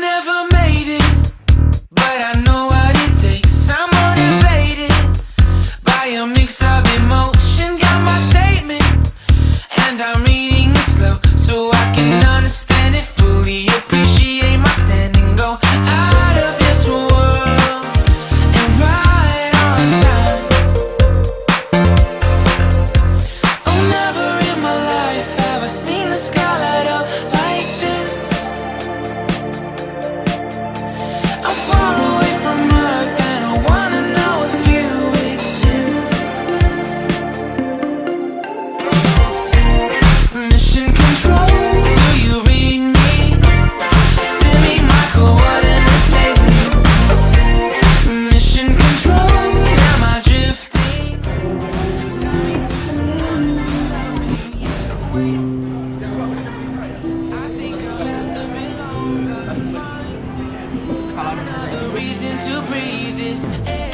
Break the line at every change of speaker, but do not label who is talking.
never made it, but I know what it takes. I'm motivated by a mix of emotion. Got my statement, and I'm reading it slow so I can understand it fully. Appreciate my standing, go out of this world and right on time. Oh, never in my life have I seen the sky light up like this. I'm far away from Earth and I wanna know if you exist. Mission control, do you read me? Send me my coordinates lately. Mission control, am I drifting? Tell me to slow I think I'll last a bit longer to find another reason to breathe this air.